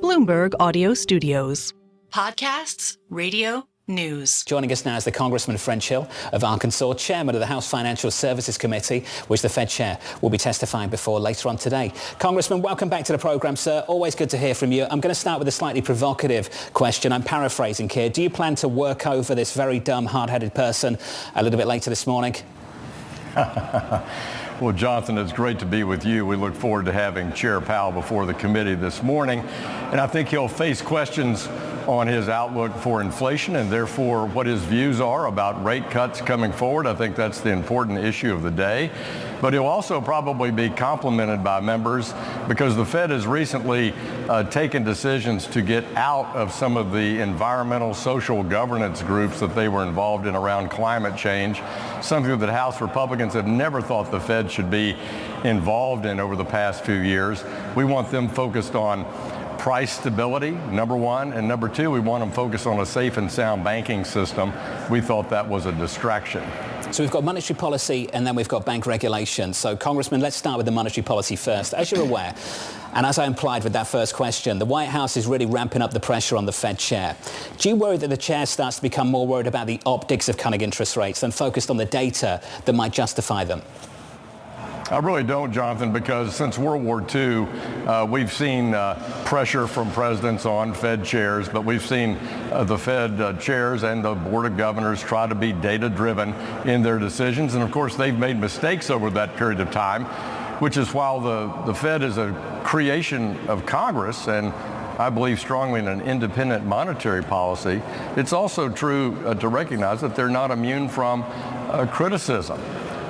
Bloomberg Audio Studios. Podcasts, radio, news. Joining us now is the Congressman French Hill of Arkansas, chairman of the House Financial Services Committee, which the Fed chair will be testifying before later on today. Congressman, welcome back to the program, sir. Always good to hear from you. I'm going to start with a slightly provocative question. I'm paraphrasing here. Do you plan to work over this very dumb, hard-headed person a little bit later this morning? Well, Jonathan, it's great to be with you. We look forward to having Chair Powell before the committee this morning. And I think he'll face questions on his outlook for inflation and therefore what his views are about rate cuts coming forward. I think that's the important issue of the day. But he'll also probably be complimented by members because the Fed has recently taken decisions to get out of some of the environmental social governance groups that they were involved in around climate change, something that House Republicans have never thought the Fed should be involved in over the past few years. We want them focused on price stability, number one, and number two, we want them focused on a safe and sound banking system. We thought that was a distraction. So we've got monetary policy and then we've got bank regulation. So, Congressman, let's start with the monetary policy first. As you're aware, and as I implied with that first question, the White House is really ramping up the pressure on the Fed chair. Do you worry that the chair starts to become more worried about the optics of cutting interest rates than focused on the data that might justify them? I really don't, Jonathan, because since World War II, we've seen pressure from presidents on Fed chairs, but we've seen the Fed chairs and the Board of Governors try to be data-driven in their decisions. And of course, they've made mistakes over that period of time, which is while the Fed is a creation of Congress and I believe strongly in an independent monetary policy, it's also true to recognize that they're not immune from criticism.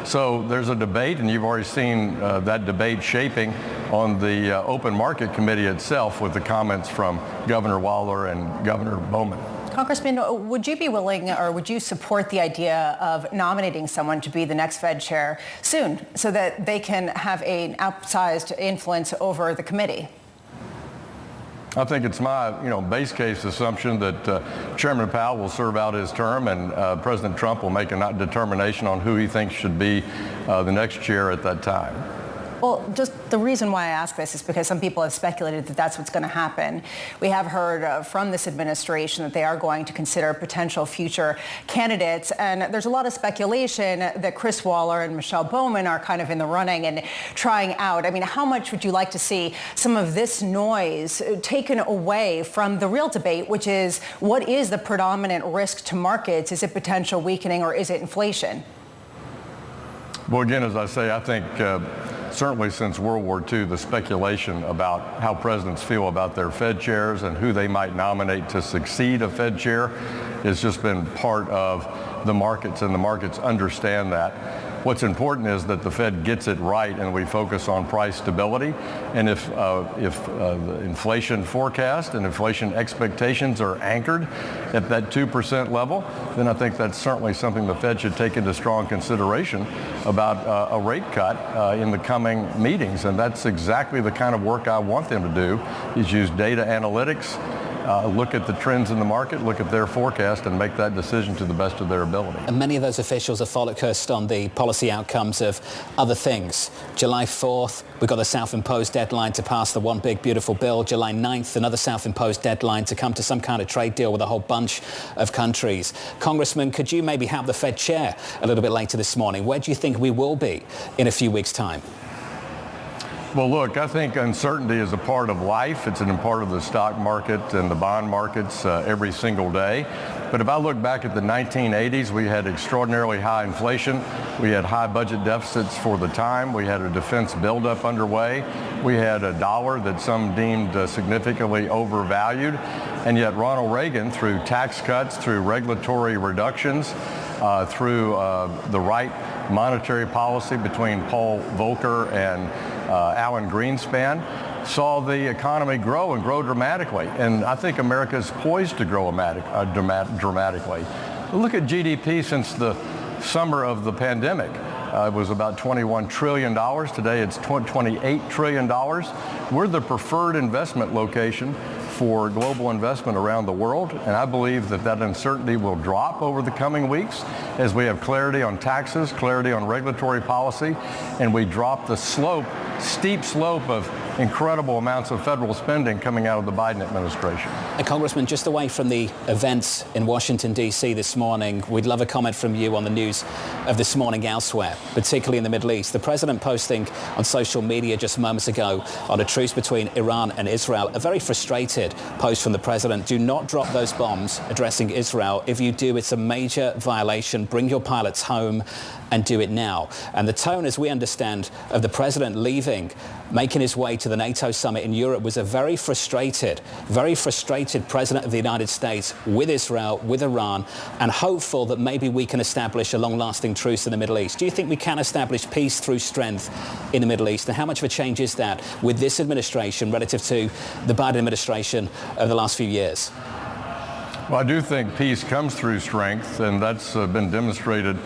So there's a debate, and you've already seen that debate shaping on the Open Market Committee itself with the comments from Governor Waller and Governor Bowman. Congressman, would you be willing or would you support the idea of nominating someone to be the next Fed chair soon so that they can have an outsized influence over the committee? I think it's my, base case assumption that Chairman Powell will serve out his term and President Trump will make a determination on who he thinks should be the next chair at that time. Well, just the reason why I ask this is because some people have speculated that that's what's going to happen. We have heard from this administration that they are going to consider potential future candidates. And there's a lot of speculation that Chris Waller and Michelle Bowman are kind of in the running and trying out. I mean, how much would you like to see some of this noise taken away from the real debate, which is what is the predominant risk to markets? Is it potential weakening or is it inflation? Well, again, as I say, I think certainly since World War II, the speculation about how presidents feel about their Fed chairs and who they might nominate to succeed a Fed chair has just been part of the markets, and the markets understand that. What's important is that the Fed gets it right and we focus on price stability. And if the inflation forecast and inflation expectations are anchored at that 2% level, then I think that's certainly something the Fed should take into strong consideration about a rate cut in the coming meetings. And that's exactly the kind of work I want them to do, is use data analytics, look at the trends in the market, look at their forecast, and make that decision to the best of their ability. And many of those officials are focused on the policy outcomes of other things. July 4th, we've got the self-imposed deadline to pass the one big beautiful bill. July 9th, another self-imposed deadline to come to some kind of trade deal with a whole bunch of countries. Congressman, could you maybe help the Fed chair a little bit later this morning? Where do you think we will be in a few weeks' time? Well, look, I think uncertainty is a part of life. It's a part of the stock market and the bond markets every single day. But if I look back at the 1980s, we had extraordinarily high inflation. We had high budget deficits for the time. We had a defense buildup underway. We had a dollar that some deemed significantly overvalued. And yet Ronald Reagan, through tax cuts, through regulatory reductions, through the right monetary policy between Paul Volcker and Alan Greenspan, saw the economy grow and grow dramatically. And I think America is poised to grow dramatically. Look at GDP since the summer of the pandemic. It was about $21 trillion. Today it's $28 trillion. We're the preferred investment location for global investment around the world, and I believe that that uncertainty will drop over the coming weeks as we have clarity on taxes, clarity on regulatory policy, and we drop the slope steep slope of incredible amounts of federal spending coming out of the Biden administration. And Congressman, just away from the events in Washington, D.C. this morning, we'd love a comment from you on the news of this morning elsewhere, particularly in the Middle East. The president posting on social media just moments ago on a truce between Iran and Israel, a very frustrated post from the president. Do not drop those bombs, addressing Israel. If you do, it's a major violation. Bring your pilots home and do it now. And the tone, as we understand, of the president leaving, making his way to the NATO summit in Europe was a very frustrated president of the United States with Israel, with Iran, and hopeful that maybe we can establish a long-lasting truce in the Middle East. Do you think we can establish peace through strength in the Middle East? And how much of a change is that with this administration relative to the Biden administration over the last few years? Well, I do think peace comes through strength, and that's been demonstrated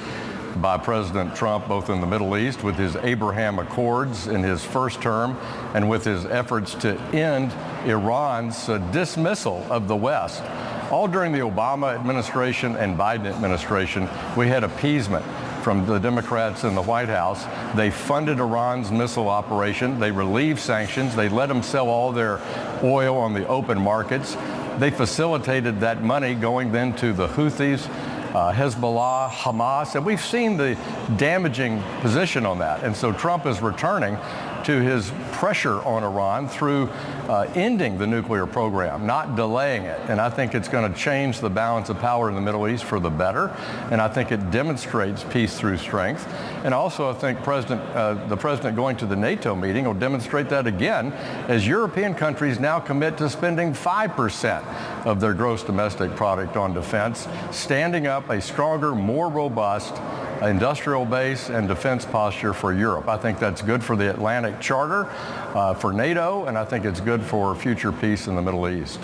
by President Trump, both in the Middle East with his Abraham Accords in his first term and with his efforts to end Iran's dismissal of the West. All during the Obama administration and Biden administration, we had appeasement from the Democrats in the White House. They funded Iran's missile operation. They relieved sanctions. They let them sell all their oil on the open markets. They facilitated that money going then to the Houthis, Hezbollah, Hamas, and we've seen the damaging position on that. And so Trump is returning to his pressure on Iran through ending the nuclear program, not delaying it. And I think it's going to change the balance of power in the Middle East for the better. And I think it demonstrates peace through strength. And also I think the president going to the NATO meeting will demonstrate that again as European countries now commit to spending 5% of their gross domestic product on defense, standing up a stronger, more robust industrial base and defense posture for Europe. I think that's good for the Atlantic Charter, for NATO, and I think it's good for future peace in the Middle East.